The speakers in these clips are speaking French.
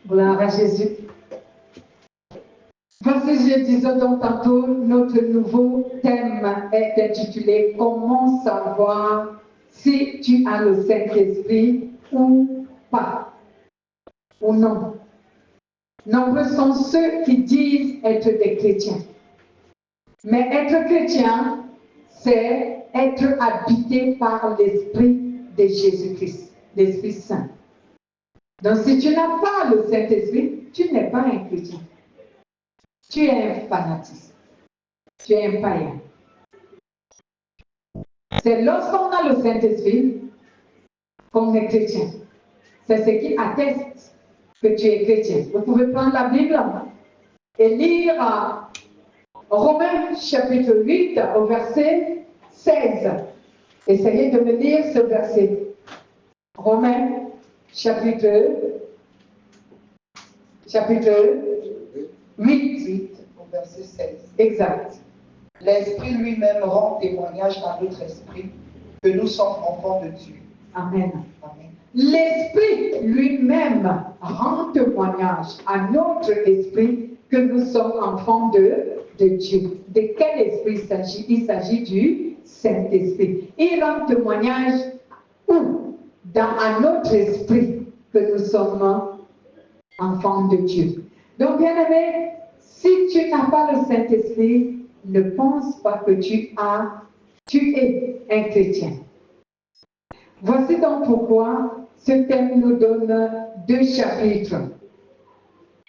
Gloire à Jésus. Voici, je disais donc tantôt, notre nouveau thème est intitulé « Comment savoir si tu as le Saint-Esprit ou pas, ou non ». Nombreux sont ceux qui disent être des chrétiens. Mais être chrétien, c'est être habité par l'Esprit de Jésus-Christ, l'Esprit Saint. Donc si tu n'as pas le Saint-Esprit, tu n'es pas un chrétien. Tu es un fanatiste. Tu es un païen. C'est lorsqu'on a le Saint-Esprit qu'on est chrétien. C'est ce qui atteste que tu es chrétien. Vous pouvez prendre la Bible et lire Romains chapitre 8 au verset 16. Essayez de me lire ce verset. Romains chapitre 8. Au verset 16. Exact. L'Esprit lui-même rend témoignage à notre esprit que nous sommes enfants de Dieu. Amen. Amen. L'Esprit lui-même rend témoignage à notre esprit que nous sommes enfants de Dieu. De quel esprit il s'agit? Il s'agit du Saint-Esprit. Il rend témoignage où? À notre esprit que nous sommes enfants de Dieu. Donc, bien-aimé, si tu n'as pas le Saint-Esprit, ne pense pas que tu es un chrétien. Voici donc pourquoi ce thème nous donne 2 chapitres.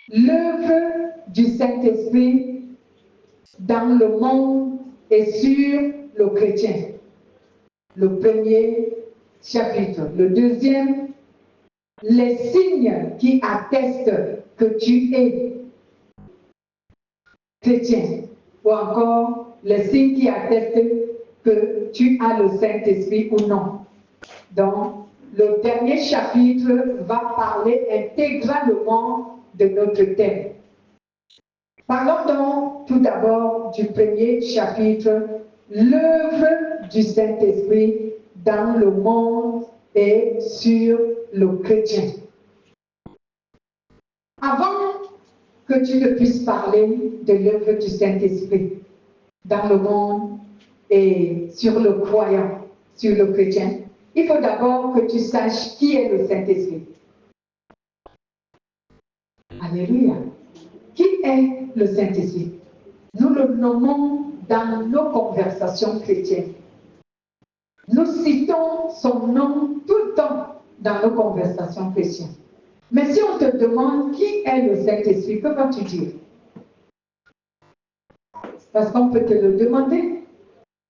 L'œuvre du Saint-Esprit dans le monde et sur le chrétien. Le premier chapitre. Le deuxième, les signes qui attestent que tu es chrétien. Ou encore, les signes qui attestent que tu as le Saint-Esprit ou non. Donc, le dernier chapitre va parler intégralement de notre thème. Parlons donc tout d'abord du premier chapitre, l'œuvre du Saint-Esprit dans le monde et sur le chrétien. Avant que tu ne puisses parler de l'œuvre du Saint-Esprit dans le monde et sur le croyant, sur le chrétien, il faut d'abord que tu saches qui est le Saint-Esprit. Alléluia. Qui est le Saint-Esprit? Nous le nommons dans nos conversations chrétiennes. Nous citons son nom tout le temps dans nos conversations chrétiennes. Mais si on te demande qui est le Saint-Esprit, que vas-tu dire? Parce qu'on peut te le demander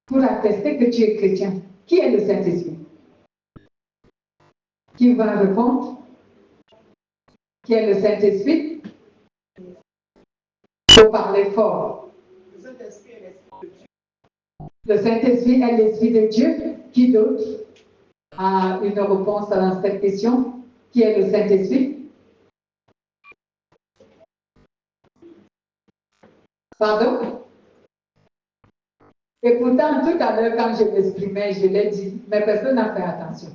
pour attester que tu es chrétien. Qui est le Saint-Esprit? Qui va répondre? Qui est le Saint-Esprit? Il faut parler fort. Le Saint-Esprit est l'Esprit de Dieu. Qui d'autre a une réponse à cette question? Qui est le Saint-Esprit? Pardon? Et pourtant, tout à l'heure, quand je m'exprimais, je l'ai dit, mais personne n'a fait attention.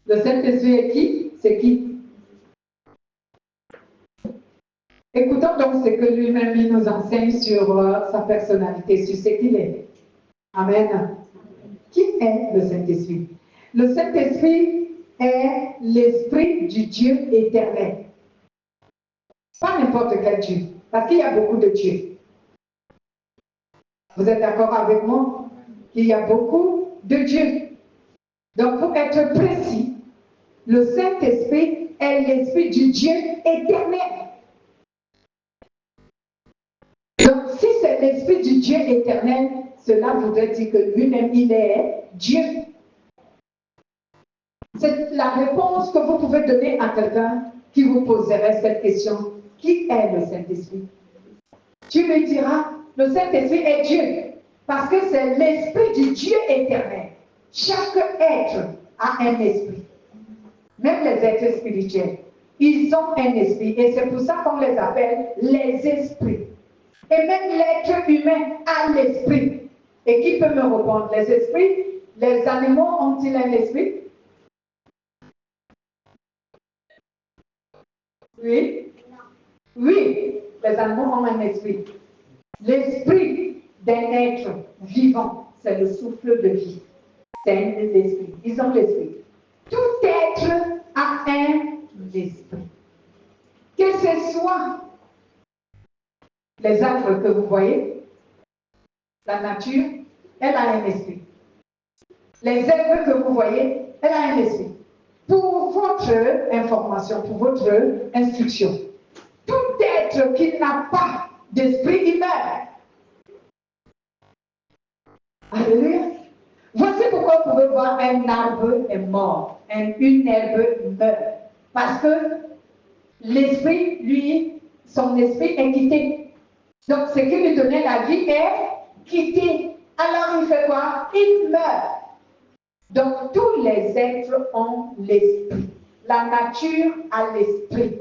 Le Saint-Esprit est qui? C'est qui? Écoutons donc ce que lui-même nous enseigne sur sa personnalité, sur ce qu'il est. Amen. Qui est le Saint-Esprit? Le Saint-Esprit est l'Esprit du Dieu éternel. Pas n'importe quel Dieu, parce qu'il y a beaucoup de dieux. Vous êtes d'accord avec moi? Il y a beaucoup de dieux. Donc, pour être précis, le Saint-Esprit est l'Esprit du Dieu éternel. Donc, si c'est l'Esprit du Dieu éternel, cela voudrait dire que lui-même, il est Dieu. C'est la réponse que vous pouvez donner à quelqu'un qui vous poserait cette question. Qui est le Saint-Esprit? Tu lui diras, le Saint-Esprit est Dieu, parce que c'est l'Esprit du Dieu éternel. Chaque être a un esprit. Même les êtres spirituels, ils ont un esprit, et c'est pour ça qu'on les appelle les esprits. Et même l'être humain a l'esprit. Et qui peut me répondre? Les esprits, les animaux ont-ils un esprit? Oui. Oui, les animaux ont un esprit. L'esprit d'un être vivant, c'est le souffle de vie. C'est un esprit. Ils ont l'esprit. Tout être a un esprit. Que ce soit les arbres que vous voyez, la nature, elle a un esprit. Les herbes que vous voyez, elle a un esprit. Pour votre information, pour votre instruction, tout être qui n'a pas d'esprit, il meurt. Alléluia. Voici pourquoi vous pouvez voir un arbre est mort, une herbe meurt. Parce que l'esprit, lui, son esprit est quitté. Donc, ce qui lui donnait la vie est quitté. Alors, il fait quoi? Il meurt. Donc, tous les êtres ont l'esprit. La nature a l'esprit.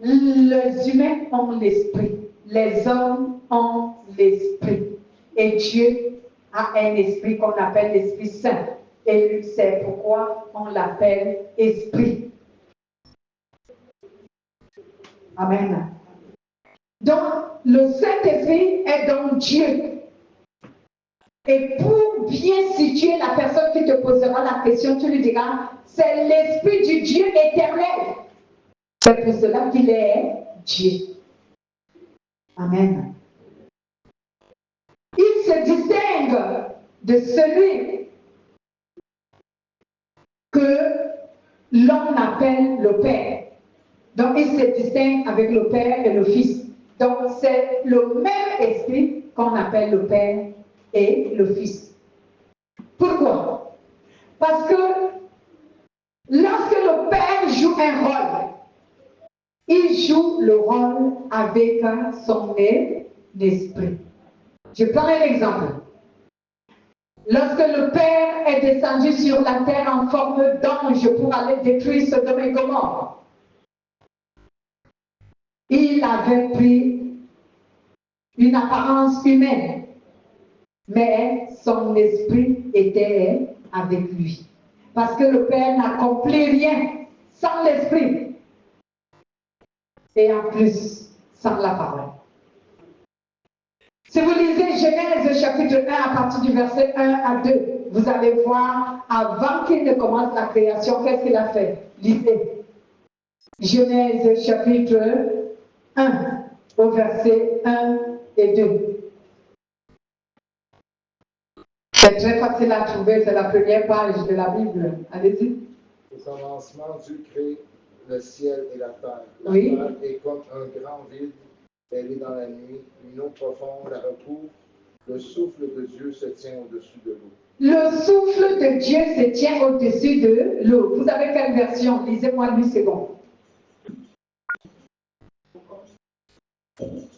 Les humains ont l'esprit. Les hommes ont l'esprit. Et Dieu a un esprit qu'on appelle l'Esprit Saint. Et c'est pourquoi on l'appelle esprit. Amen. Donc, le Saint-Esprit est dans Dieu. Et pour bien situer la personne qui te posera la question, tu lui diras, c'est l'Esprit du Dieu éternel. C'est pour cela qu'il est Dieu. Amen. Il se distingue de celui que l'homme appelle le Père. Donc, il se distingue avec le Père et le Fils. Donc, c'est le même esprit qu'on appelle le Père et le Fils. Pourquoi? Parce que lorsque le Père joue un rôle, il joue le rôle avec son esprit. Je prends un exemple. Lorsque le Père est descendu sur la terre en forme d'ange pour aller détruire Sodome et Gomorrhe, il avait pris une apparence humaine, mais son esprit était avec lui. Parce que le Père n'accomplit rien sans l'esprit. Et en plus, sans la parole. Si vous lisez Genèse chapitre 1 à partir du verset 1 à 2, vous allez voir, avant qu'il ne commence la création, qu'est-ce qu'il a fait? Lisez. Genèse chapitre 1 au verset 1 et 2. C'est très facile à trouver, c'est la première page de la Bible. Allez-y. Au commencement, Dieu crée le ciel et la terre. La Oui. terre est comme un grand vide, elle est dans la nuit, une eau profonde la recouvre. Le souffle de Dieu se tient au-dessus de l'eau. Le souffle de Dieu se tient au-dessus de l'eau. Vous avez quelle version? Lisez-moi 8 secondes.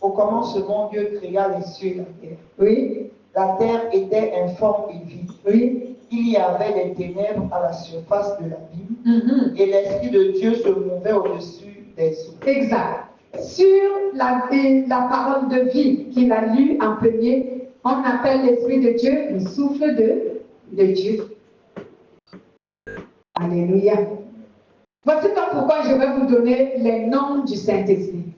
Au commencement, Dieu créa les cieux et la terre. Oui. La terre était informe et vide. Oui. Il y avait des ténèbres à la surface de l'abîme, et l'Esprit de Dieu se mouvait au-dessus des eaux. Exact. Sur la parole de vie qu'il a lue en premier, on appelle l'Esprit de Dieu le souffle de Dieu. Alléluia. Voici donc pourquoi je vais vous donner les noms du Saint-Esprit.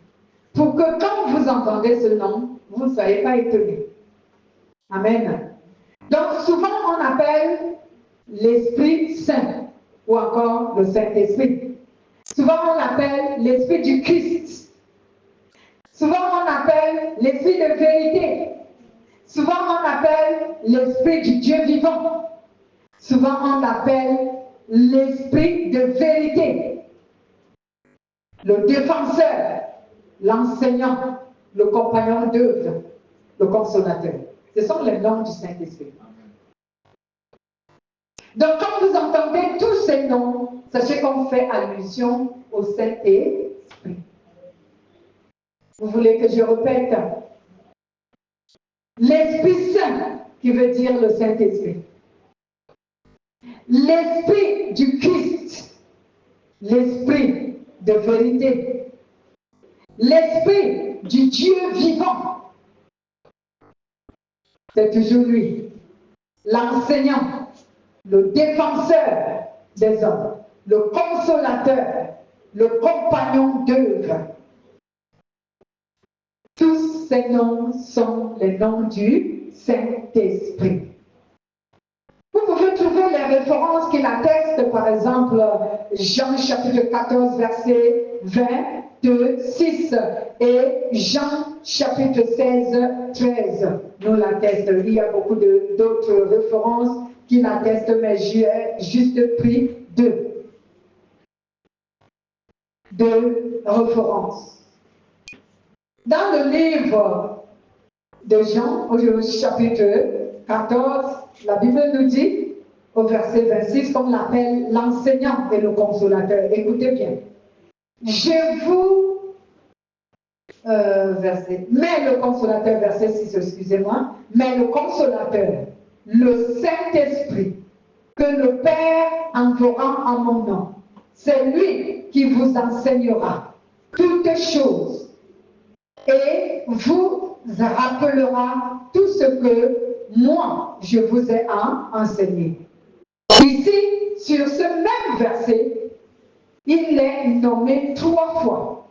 Pour que quand vous entendez ce nom, vous ne soyez pas étonnés. Amen. Donc souvent on appelle l'Esprit Saint ou encore le Saint-Esprit. Souvent on appelle l'Esprit du Christ. Souvent on appelle l'Esprit de vérité. Souvent on appelle l'Esprit du Dieu vivant. Souvent on appelle l'Esprit de vérité. Le défenseur, l'enseignant, le compagnon d'œuvre, le consolateur. Ce sont les noms du Saint-Esprit. Donc, quand vous entendez tous ces noms, sachez qu'on fait allusion au Saint-Esprit. Vous voulez que je répète? L'Esprit Saint, qui veut dire le Saint-Esprit. L'Esprit du Christ, l'Esprit de vérité. L'Esprit du Dieu vivant. C'est toujours lui. L'enseignant, le défenseur des hommes, le consolateur, le compagnon d'œuvre. Tous ces noms sont les noms du Saint-Esprit. Vous pouvez trouver les références qui l'attestent, par exemple, Jean chapitre 14, verset 20, 2, 6 et Jean chapitre 16, 13 nous l'attestent. Il y a beaucoup d'autres références qui l'attestent, mais j'ai juste pris deux références. Dans le livre de Jean, au chapitre 14, la Bible nous dit, au verset 26, qu'on l'appelle l'enseignant et le consolateur. Écoutez bien. Je vous... mais le consolateur, verset 6, excusez-moi, mais le consolateur, le Saint-Esprit, que le Père enverra en mon nom, c'est lui qui vous enseignera toutes choses et vous rappellera tout ce que moi, je vous ai enseigné. Ici, sur ce même verset, il est nommé 3 fois.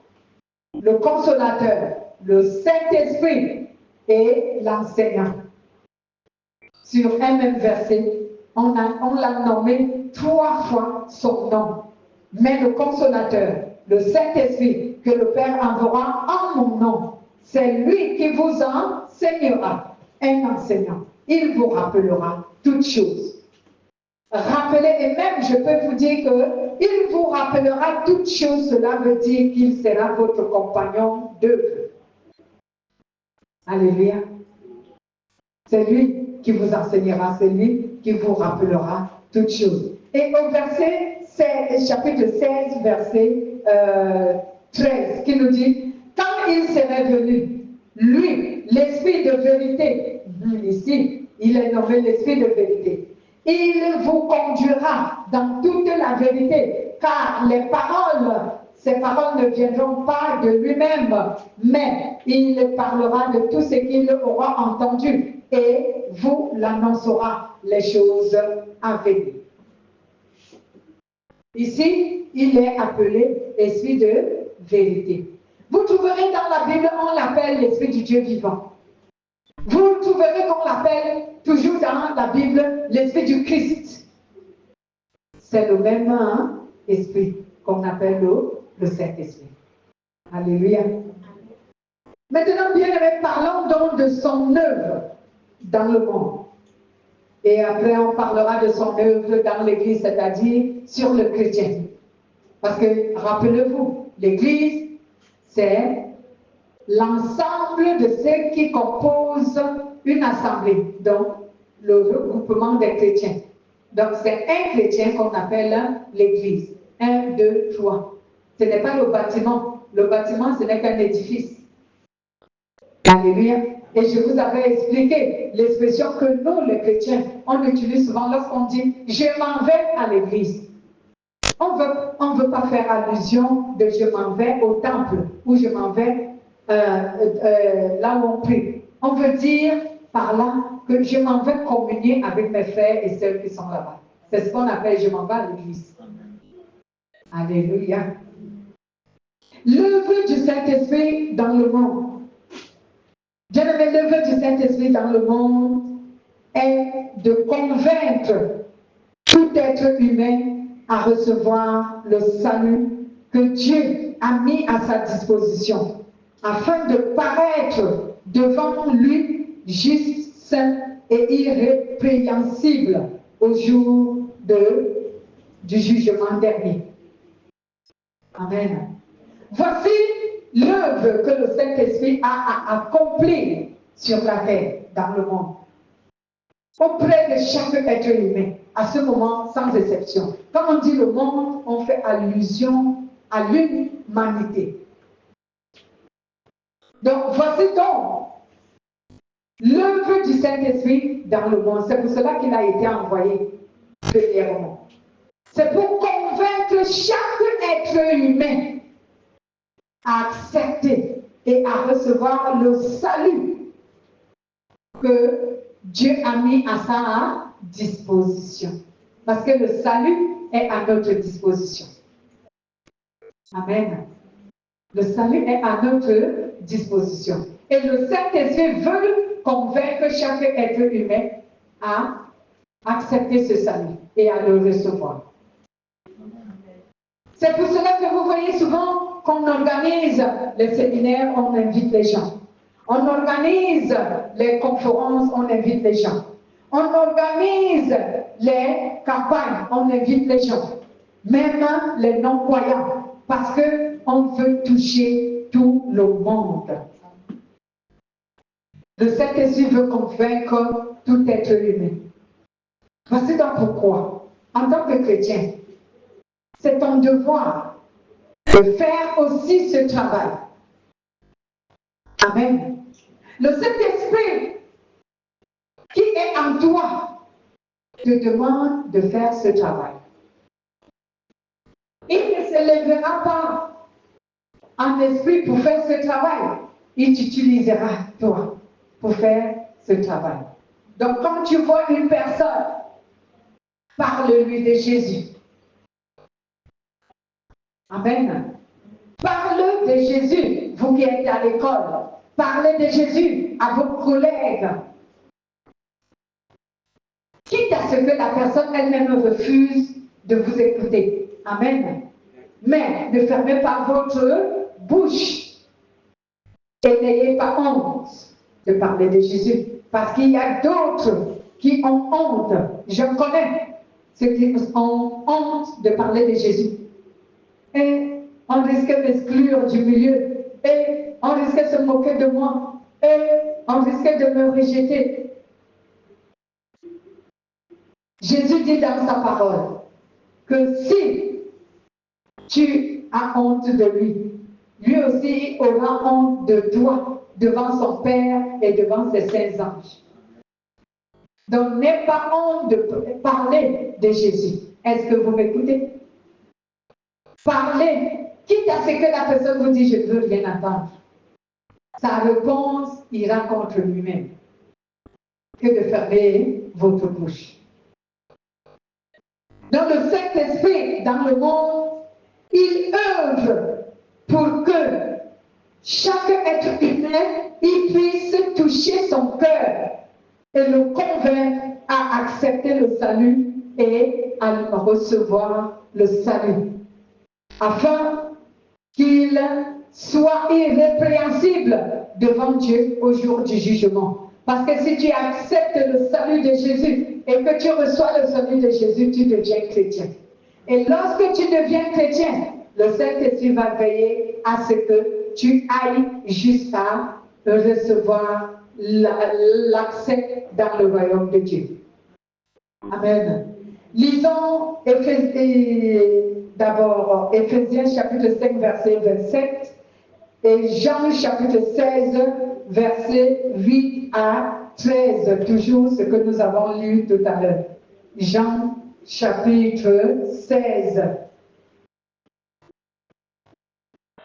Le consolateur, le Saint-Esprit et l'enseignant. Sur un même verset, on l'a nommé 3 fois son nom. Mais le consolateur, le Saint-Esprit, que le Père enverra en mon nom, c'est lui qui vous enseignera, un enseignant. Il vous rappellera toutes choses. Rappelez, et même je peux vous dire qu'il vous rappellera toutes choses, cela veut dire qu'il sera votre compagnon d'œuvre. Alléluia. C'est lui qui vous enseignera, c'est lui qui vous rappellera toutes choses. Et au verset 16, chapitre 16, verset 13, qui nous dit, quand il serait venu, lui, l'esprit de vérité, ici, il est nommé l'esprit de vérité, il vous conduira dans toute la vérité, car ces paroles ne viendront pas de lui-même, mais il parlera de tout ce qu'il aura entendu et vous l'annoncera les choses à venir. Ici, il est appelé esprit de vérité. Vous trouverez dans la Bible, on l'appelle l'esprit du Dieu vivant. Vous trouverez qu'on l'appelle toujours dans la Bible l'esprit du Christ. C'est le même esprit qu'on appelle le Saint-Esprit. Alléluia. Maintenant, bien aimés, parlons donc de son œuvre dans le monde. Et après, on parlera de son œuvre dans l'Église, c'est-à-dire sur le chrétien. Parce que, rappelez-vous, l'Église, c'est l'ensemble de ceux qui composent une assemblée, donc le regroupement des chrétiens. Donc, c'est un chrétien qu'on appelle l'Église. 1, 2, 3. Ce n'est pas le bâtiment. Le bâtiment, ce n'est qu'un édifice. Alléluia. Et je vous avais expliqué l'expression que nous, les chrétiens, on utilise souvent lorsqu'on dit « je m'en vais à l'église ». On veut pas faire allusion de « je m'en vais au temple » ou « je m'en vais là où on prie ». On veut dire par là que je m'en vais communier avec mes frères et sœurs qui sont là-bas. C'est ce qu'on appelle « je m'en vais à l'église ». Alléluia. L'œuvre du Saint-Esprit dans le monde. Bien-aimé, l'œuvre du Saint-Esprit dans le monde est de convaincre tout être humain à recevoir le salut que Dieu a mis à sa disposition, afin de paraître devant lui juste, saint et irrépréhensible au jour du jugement dernier. Amen. Voici l'œuvre que le Saint-Esprit a à accomplir sur la terre, dans le monde, auprès de chaque être humain, à ce moment, sans exception. Quand on dit le monde, on fait allusion à l'humanité. Donc, voici donc l'œuvre du Saint-Esprit dans le monde. C'est pour cela qu'il a été envoyé premièrement. C'est pour convaincre chaque être humain à accepter et à recevoir le salut que Dieu a mis à sa disposition. Parce que le salut est à notre disposition. Amen. Le salut est à notre disposition. Et le Saint-Esprit veut convaincre chaque être humain à accepter ce salut et à le recevoir. C'est pour cela que vous voyez souvent qu'on organise les séminaires, on invite les gens. On organise les conférences, on invite les gens. On organise les campagnes, on invite les gens. Même les non-croyants, parce qu'on veut toucher tout le monde. Le Saint-Esprit veut convaincre tout être humain. Voici donc pourquoi, en tant que chrétien, c'est ton devoir de faire aussi ce travail. Amen. Le Saint-Esprit qui est en toi te demande de faire ce travail. Il ne se lèvera pas en esprit pour faire ce travail. Il t'utilisera, toi, pour faire ce travail. Donc, quand tu vois une personne, parle-lui de Jésus. Amen. Parle de Jésus, vous qui êtes à l'école. Parlez de Jésus à vos collègues. Quitte à ce que la personne elle-même refuse de vous écouter. Amen. Mais ne fermez pas votre bouche et n'ayez pas honte de parler de Jésus. Parce qu'il y a d'autres qui ont honte. Je connais ceux qui ont honte de parler de Jésus. Et on risquait d'exclure du milieu. Et on risquait de se moquer de moi. Et on risquait de me rejeter. Jésus dit dans sa parole que si tu as honte de lui, lui aussi aura honte de toi devant son Père et devant ses saints anges. Donc n'aie pas honte de parler de Jésus. Est-ce que vous m'écoutez? Parlez, quitte à ce que la personne vous dit je ne veux rien entendre. Sa réponse ira contre lui-même que de fermer votre bouche. Dans le Saint-Esprit, dans le monde, il œuvre pour que chaque être humain il puisse toucher son cœur et le convaincre à accepter le salut et à recevoir le salut, afin qu'il soit irrépréhensible devant Dieu au jour du jugement. Parce que si tu acceptes le salut de Jésus et que tu reçois le salut de Jésus, tu deviens chrétien. Et lorsque tu deviens chrétien, le Saint-Esprit va veiller à ce que tu ailles jusqu'à recevoir l'accès dans le royaume de Dieu. Amen. Lisons d'abord Éphésiens chapitre 5, verset 27 et Jean chapitre 16, verset 8 à 13, toujours ce que nous avons lu tout à l'heure. Jean chapitre 16.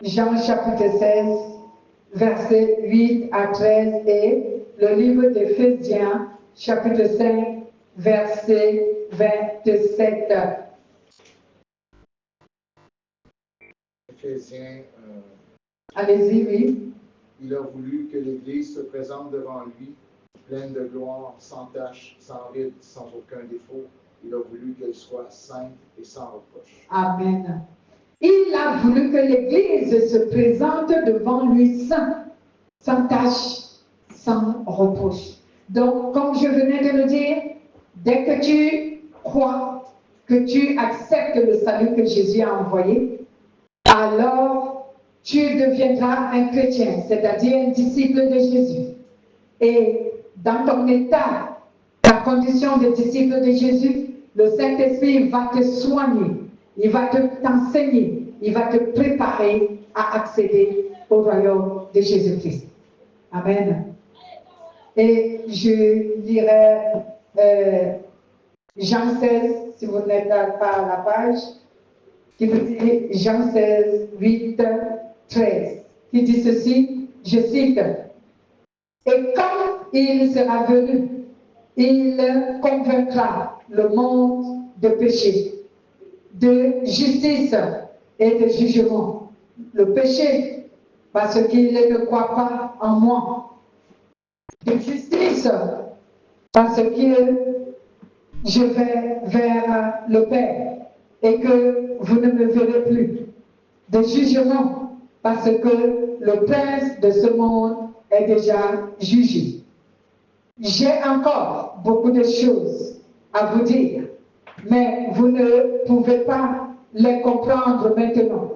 Jean chapitre 16, verset 8 à 13 et le livre d'Éphésiens chapitre 5, verset 27. Éphésiens. Allez-y, oui. Il a voulu que l'Église se présente devant lui, pleine de gloire, sans tache, sans ride, sans aucun défaut. Il a voulu qu'elle soit sainte et sans reproche. Amen. Il a voulu que l'Église se présente devant lui sans tache, sans reproche. Donc, comme je venais de le dire, dès que tu crois, que tu acceptes le salut que Jésus a envoyé, alors tu deviendras un chrétien, c'est-à-dire un disciple de Jésus. Et dans ton état, ta condition de disciple de Jésus, le Saint-Esprit va te soigner, il va t'enseigner, il va te préparer à accéder au royaume de Jésus-Christ. Amen. Et je lirai Jean 16, si vous n'êtes pas à la page, qui vous dit Jean 16, 8, 13, qui dit ceci, je cite, « Et quand il sera venu, il convaincra le monde de péché, de justice et de jugement. le péché, parce qu'il ne croit pas en moi. De justice, parce que je vais vers le Père et que vous ne me verrez plus. De jugement, parce que le prince de ce monde est déjà jugé. J'ai encore beaucoup de choses à vous dire, mais vous ne pouvez pas les comprendre maintenant.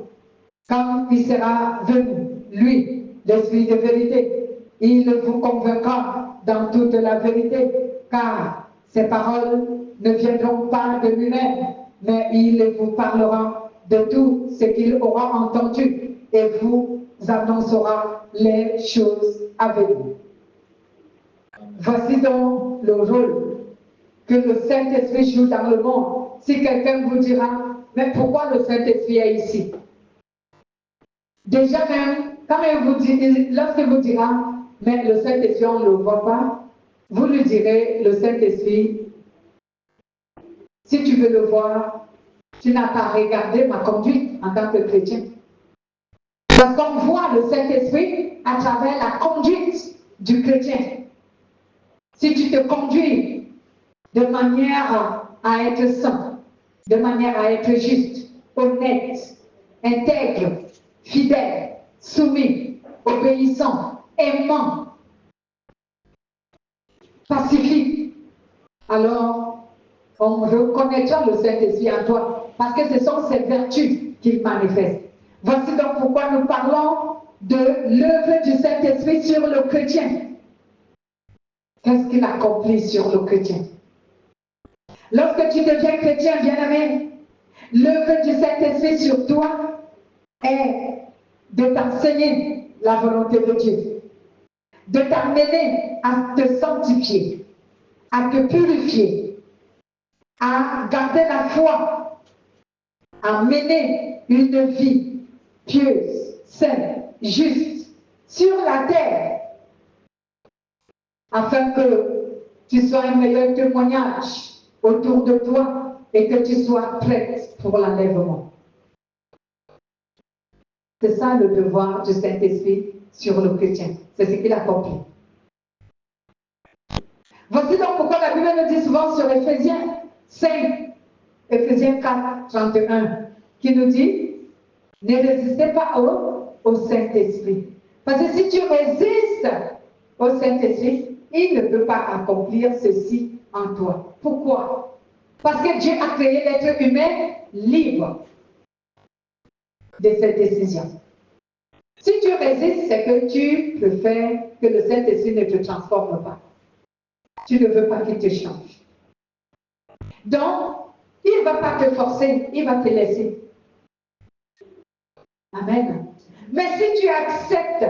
Quand il sera venu, lui, l'Esprit de vérité, il vous convaincra dans toute la vérité, car ces paroles ne viendront pas de lui-même, mais il vous parlera de tout ce qu'il aura entendu et vous annoncera les choses à venir. Voici donc le rôle que le Saint-Esprit joue dans le monde. Si quelqu'un vous dira, mais pourquoi le Saint-Esprit est ici? Déjà même, quand il vous dit, lorsqu'il vous dira, mais le Saint-Esprit, on ne le voit pas, vous lui direz, le Saint-Esprit, si tu veux le voir, tu n'as pas regardé ma conduite en tant que chrétien. Parce qu'on voit le Saint-Esprit à travers la conduite du chrétien. Si tu te conduis de manière à être saint, de manière à être juste, honnête, intègre, fidèle, soumis, obéissant, aimant, pacifique, alors on reconnaîtra le Saint-Esprit en toi, parce que ce sont ces vertus qu'il manifeste. Voici donc pourquoi nous parlons de l'œuvre du Saint-Esprit sur le chrétien. Qu'est-ce qu'il accomplit sur le chrétien? Lorsque tu deviens chrétien, bien-aimé, l'œuvre du Saint-Esprit sur toi est de t'enseigner la volonté de Dieu, de t'amener à te sanctifier, à te purifier, à garder la foi, à mener une vie pieuse, saine, juste sur la terre, afin que tu sois un meilleur témoignage autour de toi et que tu sois prête pour l'enlèvement. C'est ça le devoir du Saint-Esprit sur le chrétien. C'est ce qu'il accomplit. Voici donc pourquoi la Bible nous dit souvent sur Éphésiens 5, Éphésiens 4, 31, qui nous dit, ne résistez pas au Saint-Esprit. Parce que si tu résistes au Saint-Esprit, il ne peut pas accomplir ceci en toi. Pourquoi? Parce que Dieu a créé l'être humain libre de cette décision. Si tu résistes, c'est que tu préfères que le Saint-Esprit ne te transforme pas. Tu ne veux pas qu'il te change. Donc, il ne va pas te forcer, il va te laisser. Amen. Mais si tu acceptes,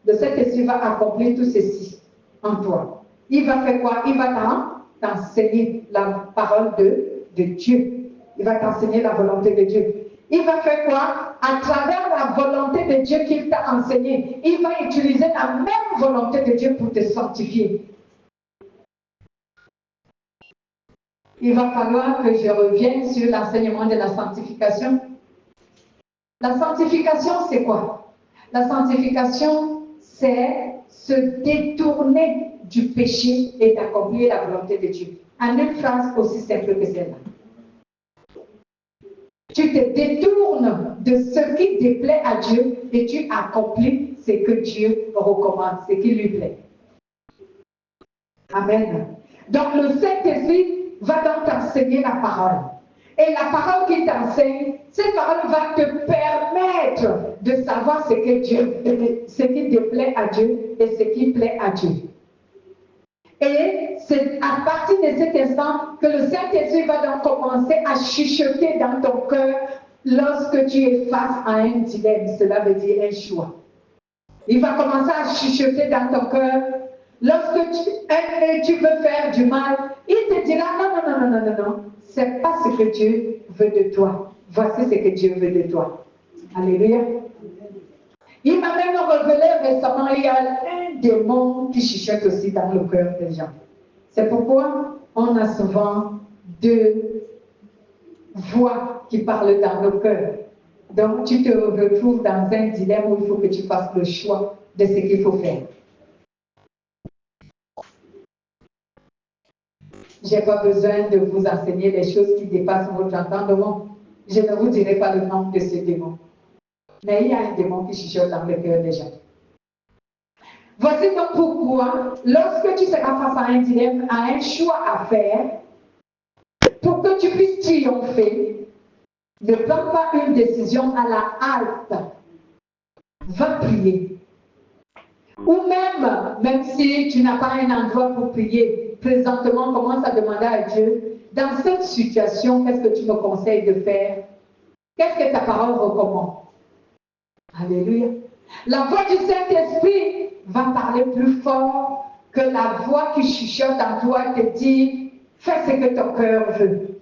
le Saint-Esprit va accomplir tout ceci en toi. Il va faire quoi? Il va t'enseigner la parole de Dieu. Il va t'enseigner la volonté de Dieu. Il va faire quoi? À travers la volonté de Dieu qu'il t'a enseigné, il va utiliser la même volonté de Dieu pour te sanctifier. Il va falloir que je revienne sur l'enseignement de la sanctification. La sanctification, c'est quoi? La sanctification, c'est se détourner du péché et d'accomplir la volonté de Dieu. En une phrase aussi simple que celle-là. Tu te détournes de ce qui déplaît à Dieu et tu accomplis ce que Dieu recommande, ce qui lui plaît. Amen. Donc le Saint-Esprit va donc t'enseigner la parole. Et la parole qu'il t'enseigne, cette parole va te permettre de savoir ce que Dieu, ce qui déplaît à Dieu et ce qui plaît à Dieu. Et c'est à partir de cet instant que le Saint-Esprit va donc commencer à chuchoter dans ton cœur lorsque tu es face à un dilemme. Cela veut dire un choix. Il va commencer à chuchoter dans ton cœur. Lorsque tu veux faire du mal, il te dira non. C'est pas ce que Dieu veut de toi. Voici ce que Dieu veut de toi. Alléluia. Il m'a même révélé récemment, il y a un démon qui chuchote aussi dans le cœur des gens. C'est pourquoi on a souvent deux voix qui parlent dans nos cœurs. Donc, tu te retrouves dans un dilemme où il faut que tu fasses le choix de ce qu'il faut faire. Je n'ai pas besoin de vous enseigner les choses qui dépassent votre entendement. Je ne vous dirai pas le nom de ce démon. Mais il y a un démon qui chuchote dans le cœur des gens. Voici donc pourquoi, lorsque tu seras face à un dilemme, à un choix à faire, pour que tu puisses triompher, ne prends pas une décision à la halte. Va prier. Ou même si tu n'as pas un endroit pour prier, présentement, commence à demander à Dieu, dans cette situation, qu'est-ce que tu me conseilles de faire? Qu'est-ce que ta parole recommande? Alléluia. La voix du Saint-Esprit va parler plus fort que la voix qui chuchote en toi te dit, fais ce que ton cœur veut.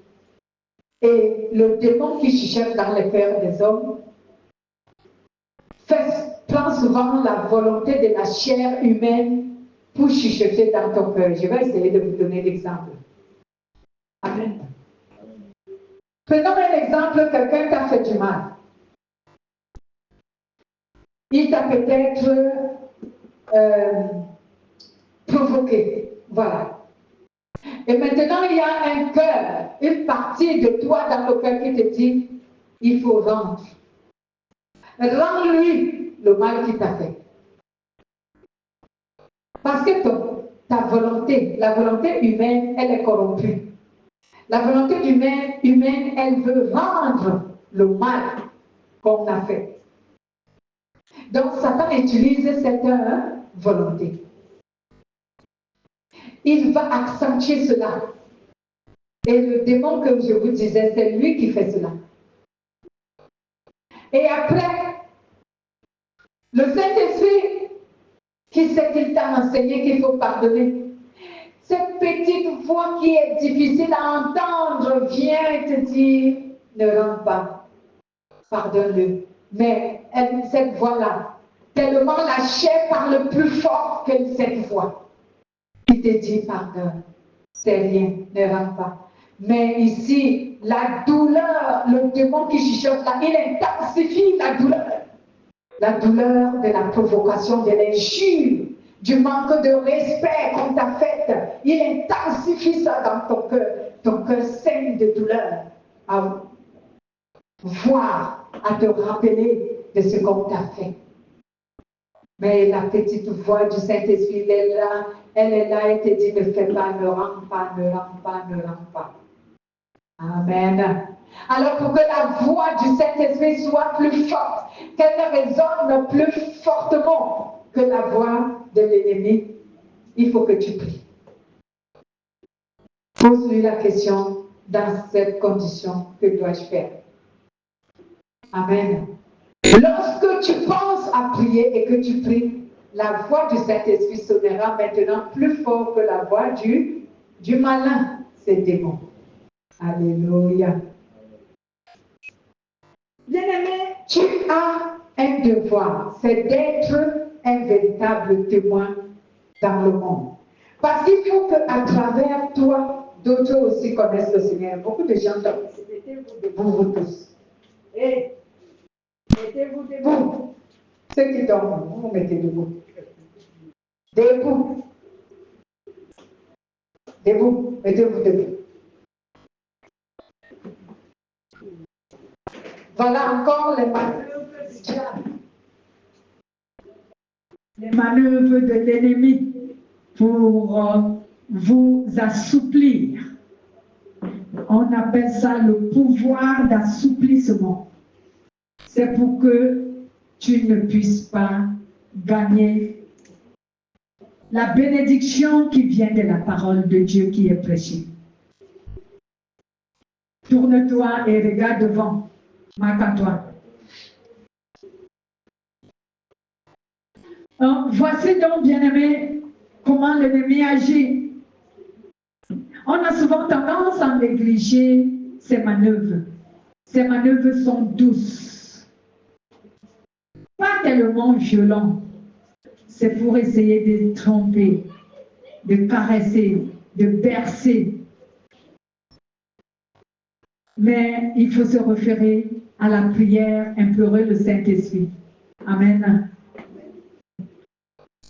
Et le démon qui chuchote dans le cœur des hommes prend souvent la volonté de la chair humaine pour chuchoter dans ton cœur. Je vais essayer de vous donner l'exemple. Amen. Prenons un exemple, quelqu'un t'a fait du mal. Il t'a peut-être provoqué. Voilà. Et maintenant, il y a un cœur, une partie de toi dans le cœur qui te dit, il faut rendre. Rends-lui le mal qu'il t'a fait. Parce que ta volonté, la volonté humaine, elle est corrompue. La volonté humaine, elle veut rendre le mal qu'on a fait. Donc, Satan utilise cette volonté. Il va accentuer cela. Et le démon, comme je vous disais, c'est lui qui fait cela. Et après, le Saint-Esprit, qui sait qu'il t'a enseigné qu'il faut pardonner, cette petite voix qui est difficile à entendre vient te dire, ne rends pas, pardonne-le. Mais cette voix-là, tellement la chair parle plus fort que cette voix. Il te dit, pardonne, c'est rien, ne rends pas. Mais ici, la douleur, le démon qui chuchote là, il intensifie la douleur. La douleur de la provocation, de l'injure, du manque de respect qu'on t'a fait. Il intensifie ça dans ton cœur. Ton cœur saigne de douleur. À voir, à te rappeler de ce qu'on t'a fait. Mais la petite voix du Saint-Esprit, elle est là et te dit, ne fais pas, ne rends pas, ne rends pas, ne rends pas. Amen. Alors pour que la voix du Saint-Esprit soit plus forte, qu'elle résonne plus fortement que la voix de l'ennemi, il faut que tu pries. Pose-lui la question, dans cette condition, que dois-je faire? Amen. Lorsque tu penses à prier et que tu pries, la voix du Saint-Esprit sonnera maintenant plus fort que la voix du malin, c'est démon. Alléluia. Bien-aimé, tu as un devoir, c'est d'être un véritable témoin dans le monde. Parce qu'il faut qu'à travers toi, d'autres aussi connaissent le Seigneur. Beaucoup de gens dorment. Mettez-vous debout, vous tous. Et mettez-vous debout. Ceux qui dorment, vous vous mettez debout. Debout. Debout. Mettez-vous debout. Voilà encore les manœuvres du diable. Les manœuvres de l'ennemi pour vous assouplir. On appelle ça le pouvoir d'assouplissement. C'est pour que tu ne puisses pas gagner la bénédiction qui vient de la parole de Dieu qui est prêchée. Tourne-toi et regarde devant. Marque à toi. Voici donc, bien-aimé, comment l'ennemi agit. On a souvent tendance à négliger ces manœuvres. Ces manœuvres sont douces. Pas tellement violentes. C'est pour essayer de tromper, de caresser, de bercer. Mais il faut se référer à la prière, implorer le Saint-Esprit. Amen.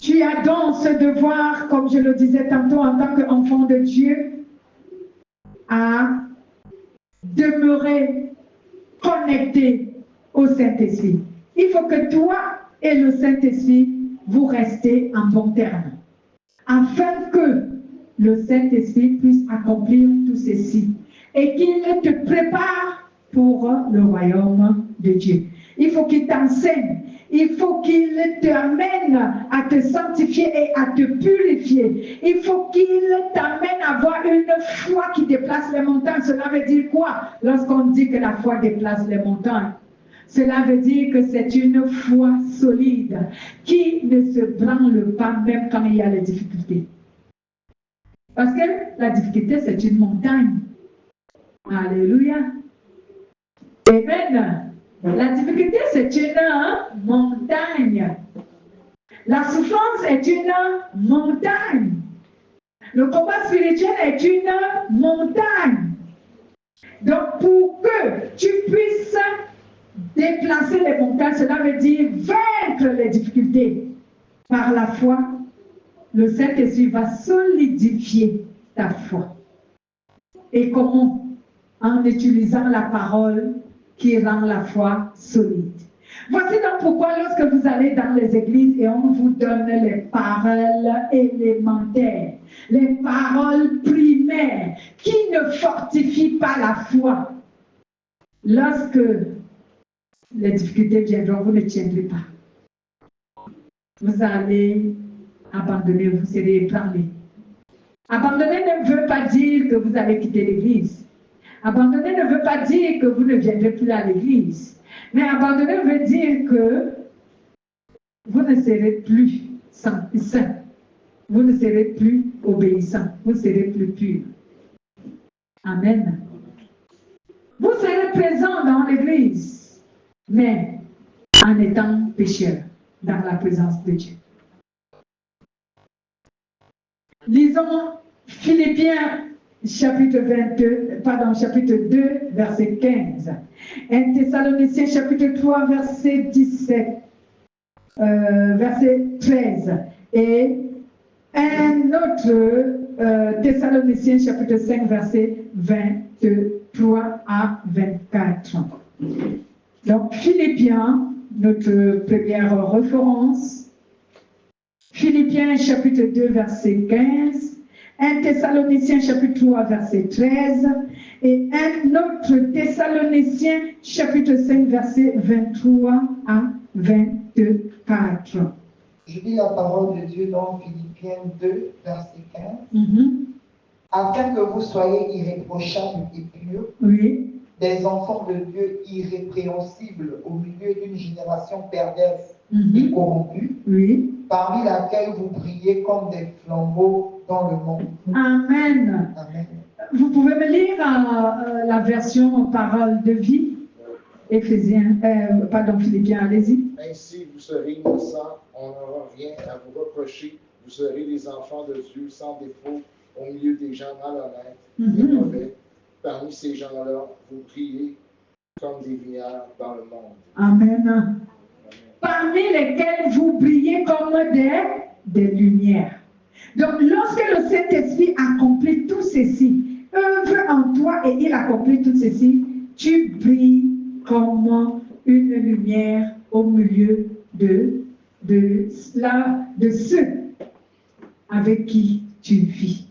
Tu as donc ce devoir, comme je le disais tantôt, en tant qu'enfant de Dieu, à demeurer connecté au Saint-Esprit. Il faut que toi et le Saint-Esprit, vous restez en bon terme, afin que le Saint-Esprit puisse accomplir tout ceci et qu'il te prépare pour le royaume de Dieu. Il faut qu'il t'enseigne, il faut qu'il t'amène à te sanctifier et à te purifier. Il faut qu'il t'amène à avoir une foi qui déplace les montagnes. Cela veut dire quoi? Lorsqu'on dit que la foi déplace les montagnes, cela veut dire que c'est une foi solide qui ne se branle pas même quand il y a les difficultés. Parce que la difficulté, c'est une montagne. Alléluia. Amen. La difficulté, c'est une montagne. La souffrance est une montagne. Le combat spirituel est une montagne. Donc, pour que tu puisses déplacer les montagnes, cela veut dire vaincre les difficultés. Par la foi, le Saint-Esprit va solidifier ta foi. Et comment? En utilisant la parole qui rend la foi solide. Voici donc pourquoi lorsque vous allez dans les églises et on vous donne les paroles élémentaires, les paroles primaires qui ne fortifient pas la foi, lorsque les difficultés viendront, vous ne tiendrez pas. Vous allez abandonner, vous serez ébranlé. Abandonner ne veut pas dire que vous allez quitter l'église. Abandonner ne veut pas dire que vous ne viendrez plus à l'église. Mais abandonner veut dire que vous ne serez plus saint. Vous ne serez plus obéissant. Vous ne serez plus pur. Amen. Vous serez présent dans l'église, mais en étant pécheur dans la présence de Dieu. Lisons Philippiens chapitre 2, verset 15. 1 Thessaloniciens chapitre 3, verset 17, verset 13. Et un autre Thessaloniciens chapitre 5, verset 23 à 24. Donc, Philippiens, notre première référence. Philippiens chapitre 2, verset 15. 1 Thessaloniciens chapitre 3, verset 13, et un autre Thessaloniciens chapitre 5, verset 23 à 24. Je lis la parole de Dieu dans Philippiens 2, verset 15. Afin que vous soyez irréprochables et purs, oui, des enfants de Dieu irrépréhensibles au milieu d'une génération perverse et corrompue, oui, parmi laquelle vous brillez comme des flambeaux dans le monde. Amen. Amen. Vous pouvez me lire la version parole de vie, Philippiens, allez-y. Ainsi, vous serez innocents, on n'aura rien à vous reprocher. Vous serez des enfants de Dieu sans défaut au milieu des gens malhonnêtes et mauvais. Parmi ces gens-là, vous brillez comme des lumières dans le monde. Amen. Amen. Parmi lesquels vous brillez comme des lumières. Donc, lorsque le Saint-Esprit accomplit tout ceci, œuvre en toi et il accomplit tout ceci, tu brilles comme une lumière au milieu de ceux avec qui tu vis.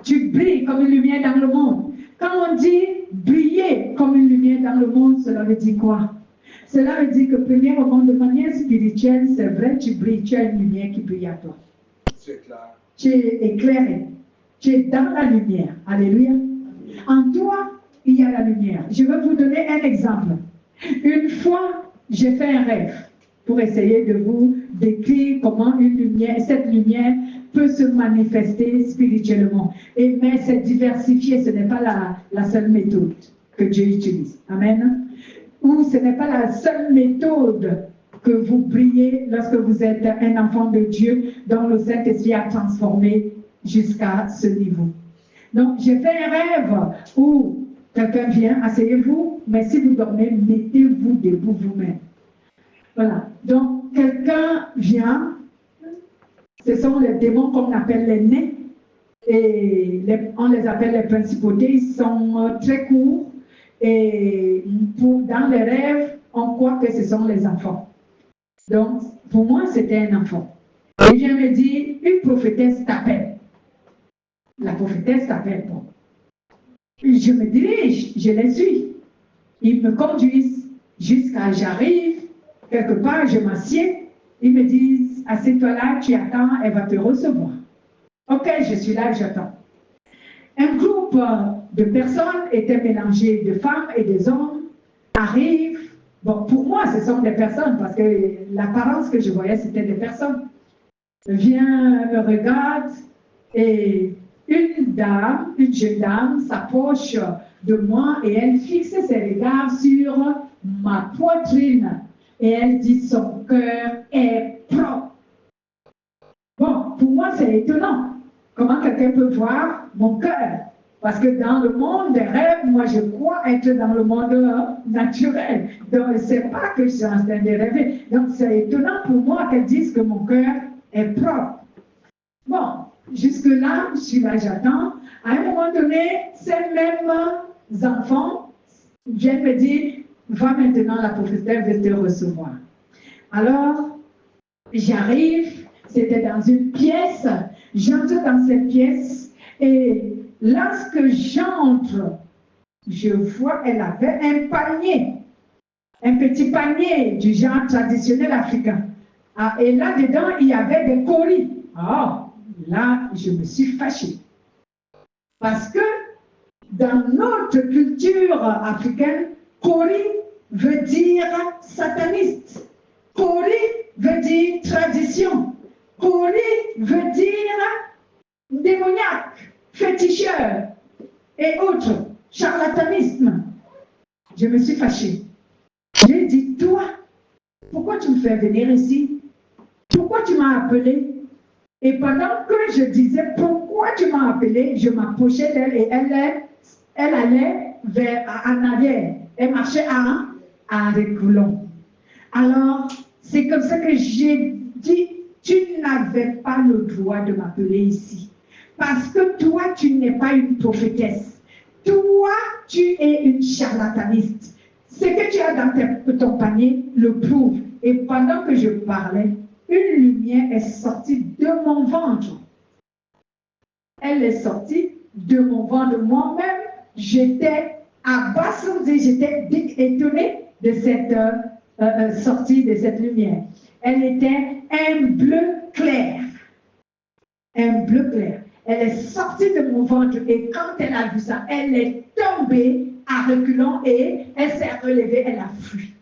Tu brilles comme une lumière dans le monde. Quand on dit briller comme une lumière dans le monde, cela veut dire quoi? Cela veut dire que premièrement, de manière spirituelle, c'est vrai, tu brilles, tu as une lumière qui brille à toi. C'est clair. Tu es éclairé, tu es dans la lumière. Alléluia. En toi, il y a la lumière. Je vais vous donner un exemple. Une fois, j'ai fait un rêve pour essayer de vous décrire comment une lumière, cette lumière peut se manifester spirituellement. Mais c'est diversifié, ce n'est pas la seule méthode que Dieu utilise. Amen. Ou ce n'est pas la seule méthode que vous brillez lorsque vous êtes un enfant de Dieu dont le Saint-Esprit a transformé jusqu'à ce niveau. Donc, j'ai fait un rêve où Quelqu'un vient, asseyez-vous, mais si vous dormez, mettez-vous debout vous-même. Voilà. Donc, quelqu'un vient, ce sont les démons qu'on appelle les nains, et on les appelle les principautés, ils sont très courts, et dans les rêves, on croit que ce sont les enfants. Donc, pour moi, c'était un enfant. Et je me dis, une prophétesse t'appelle. La prophétesse t'appelle, bon. Je me dirige, je les suis. Ils me conduisent jusqu'à j'arrive, quelque part, je m'assieds. Ils me disent, assieds-toi là, tu attends, elle va te recevoir. Ok, je suis là, j'attends. Un groupe de personnes était mélangé de femmes et des hommes, arrive. Bon, pour moi, ce sont des personnes, parce que l'apparence que je voyais, c'était des personnes. Vient, me regarde, et une dame, une jeune dame, s'approche de moi et elle fixe ses regards sur ma poitrine. Et elle dit, son cœur est propre. Bon, pour moi, c'est étonnant. Comment quelqu'un peut voir mon cœur? Parce que dans le monde des rêves, moi, je crois être dans le monde naturel. Donc, ce n'est pas que je suis en train de rêver. Donc, c'est étonnant pour moi qu'elle dise que mon cœur est propre. Bon, jusque-là, je suis là, j'attends. À un moment donné, ces mêmes enfants viennent me dire, va maintenant, la prophétesse veut te recevoir. Alors, j'arrive, c'était dans une pièce, j'entre dans cette pièce et lorsque j'entre, je vois, elle avait un panier, un petit panier du genre traditionnel africain. Ah, et là-dedans, il y avait des coris. Ah, là, je me suis fâchée. Parce que dans notre culture africaine, kori veut dire sataniste. Kori veut dire tradition. Kori veut dire démoniaque, féticheur et autres, charlatanisme. Je me suis fâchée. J'ai dit, toi, pourquoi tu me fais venir ici? Pourquoi tu m'as appelé? Et pendant que je disais pourquoi tu m'as appelé, je m'approchais d'elle et elle allait en arrière. Elle marchait en reculant. Alors, c'est comme ça que j'ai dit, tu n'avais pas le droit de m'appeler ici. Parce que toi, tu n'es pas une prophétesse. Toi, tu es une charlataniste. Ce que tu as dans ton panier le prouve. Et pendant que je parlais, une lumière est sortie de mon ventre. Elle est sortie de mon ventre. Moi-même, j'étais abasourdie, j'étais étonnée de cette sortie de cette lumière. Elle était un bleu clair. Un bleu clair. Elle est sortie de mon ventre et quand elle a vu ça, elle est tombée à reculant et elle s'est relevée, elle a fui.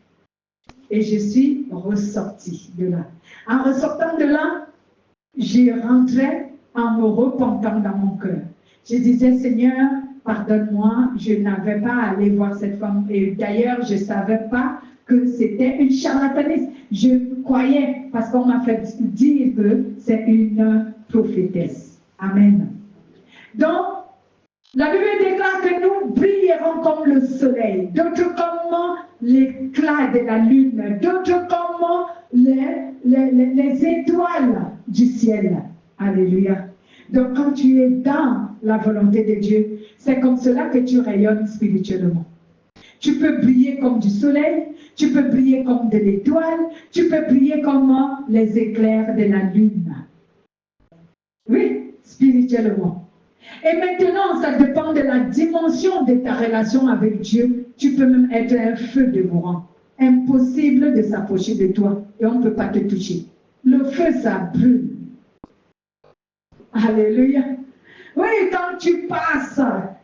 Et je suis ressortie de là. En ressortant de là, j'y rentrais en me repentant dans mon cœur. Je disais, Seigneur, pardonne-moi, je n'avais pas à aller voir cette femme. Et d'ailleurs, je ne savais pas que c'était une charlataniste. Je croyais, parce qu'on m'a fait dire que c'est une prophétesse. Amen. Donc, la Bible déclare que nous brillerons comme le soleil, d'autres comme l'éclat de la lune, d'autres comme les étoiles du ciel. Alléluia. Donc, quand tu es dans la volonté de Dieu, c'est comme cela que tu rayonnes spirituellement. Tu peux briller comme du soleil, tu peux briller comme de l'étoile, tu peux briller comme les éclairs de la lune. Oui, spirituellement. Et maintenant, ça dépend de la dimension de ta relation avec Dieu. Tu peux même être un feu dévorant. Impossible de s'approcher de toi et on ne peut pas te toucher. Le feu, ça brûle. Alléluia. Oui, quand tu passes,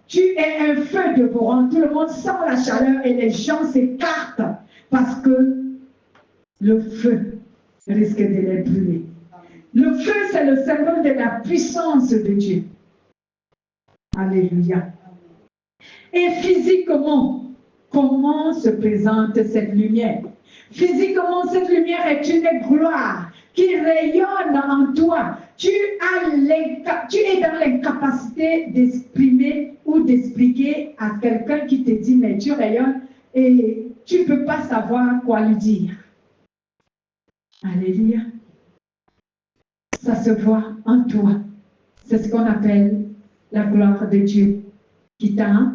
tu es un feu dévorant. Tout le monde sent la chaleur et les gens s'écartent parce que le feu risque de les brûler. Le feu, c'est le symbole de la puissance de Dieu. Alléluia. Et physiquement, comment se présente cette lumière? Physiquement, cette lumière est une gloire qui rayonne en toi. Tu es dans l'incapacité d'exprimer ou d'expliquer à quelqu'un qui te dit, mais tu rayonnes et tu ne peux pas savoir quoi lui dire. Alléluia. Ça se voit en toi. C'est ce qu'on appelle la gloire de Dieu qui t'a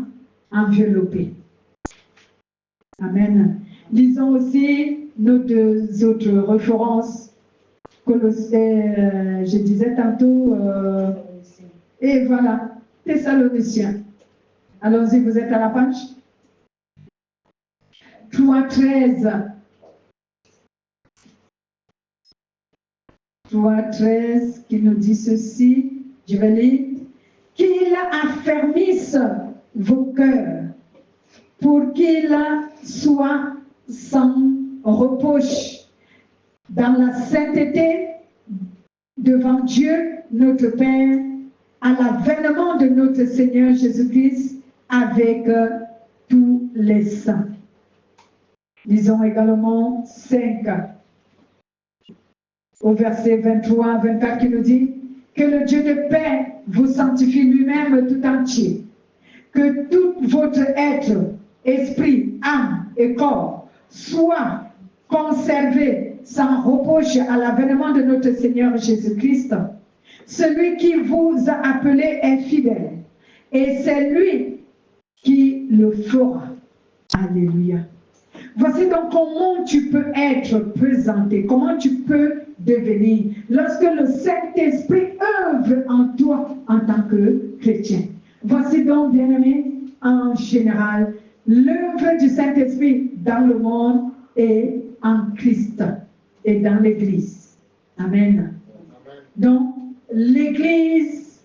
enveloppé. Amen. Lisons aussi nos deux autres références. Colossiens, je disais tantôt, et voilà, Thessaloniciens. Allons-y, vous êtes à la page 3:13. 3:13 qui nous dit ceci, je vais lire. Qu'il affermisse vos cœurs pour qu'il soit sans reproche dans la sainteté devant Dieu notre Père à l'avènement de notre Seigneur Jésus-Christ avec tous les saints. Lisons également 5 au verset 23-24 qui nous dit que le Dieu de paix vous sanctifie lui-même tout entier, que tout votre être, esprit, âme et corps soit conservé sans reproche à l'avènement de notre Seigneur Jésus-Christ. Celui qui vous a appelé est fidèle et c'est lui qui le fera. Alléluia. Voici donc comment tu peux être présenté, comment tu peux devenir lorsque le Saint-Esprit œuvre en toi en tant que chrétien. Voici donc, bien-aimés, en général, l'œuvre du Saint-Esprit dans le monde et en Christ et dans l'Église. Amen. Donc, l'Église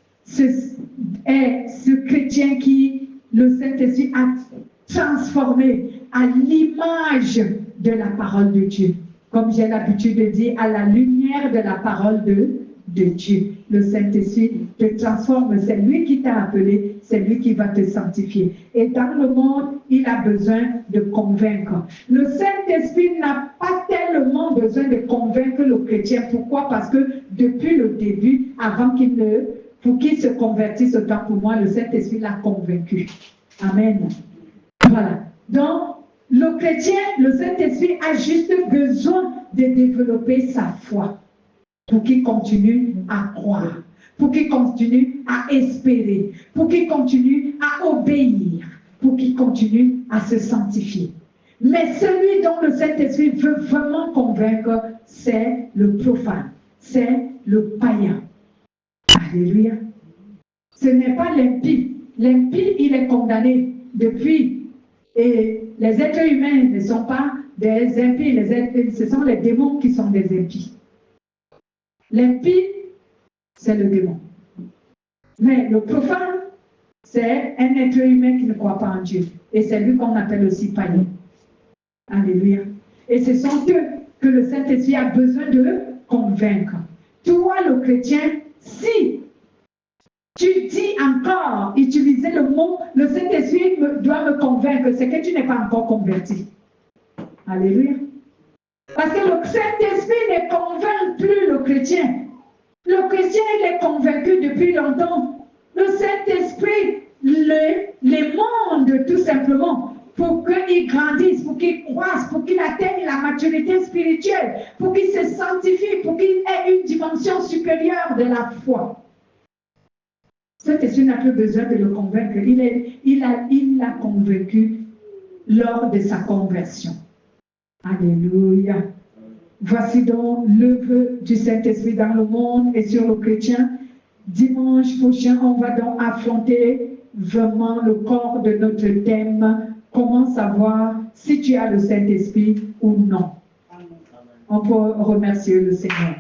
est ce chrétien qui le Saint-Esprit a transformé à l'image de la parole de Dieu. Comme j'ai l'habitude de dire, à la lumière de la parole de Dieu. Le Saint-Esprit te transforme, c'est lui qui t'a appelé, c'est lui qui va te sanctifier. Et dans le monde, il a besoin de convaincre. Le Saint-Esprit n'a pas tellement besoin de convaincre le chrétien. Pourquoi? Parce que depuis le début, avant pour qu'il se convertisse, autant pour moi, le Saint-Esprit l'a convaincu. Amen. Voilà. Donc, le chrétien, le Saint-Esprit a juste besoin de développer sa foi pour qu'il continue à croire, pour qu'il continue à espérer, pour qu'il continue à obéir, pour qu'il continue à se sanctifier. Mais celui dont le Saint-Esprit veut vraiment convaincre, c'est le profane, c'est le païen. Alléluia. Ce n'est pas l'impie. L'impie, il est condamné depuis. Et les êtres humains ne sont pas des impies, ce sont les démons qui sont des impies. L'impie, c'est le démon. Mais le profane, c'est un être humain qui ne croit pas en Dieu. Et c'est lui qu'on appelle aussi païen. Alléluia. Et ce sont eux que le Saint-Esprit a besoin de convaincre. Toi, le chrétien, si tu dis encore, utiliser le mot, le Saint-Esprit doit me convaincre, c'est que tu n'es pas encore converti. Alléluia. Parce que le Saint-Esprit ne convainc plus le chrétien. Le chrétien, il est convaincu depuis longtemps. Le Saint-Esprit les monde tout simplement pour qu'il grandisse, pour qu'il croisse, pour qu'il atteigne la maturité spirituelle, pour qu'il se sanctifie, pour qu'il ait une dimension supérieure de la foi. Saint-Esprit n'a plus besoin de le convaincre. Il l'a convaincu lors de sa conversion. Alléluia. Voici donc l'œuvre du Saint-Esprit dans le monde et sur le chrétien. Dimanche prochain, on va donc affronter vraiment le corps de notre thème. Comment savoir si tu as le Saint-Esprit ou non. On peut remercier le Seigneur.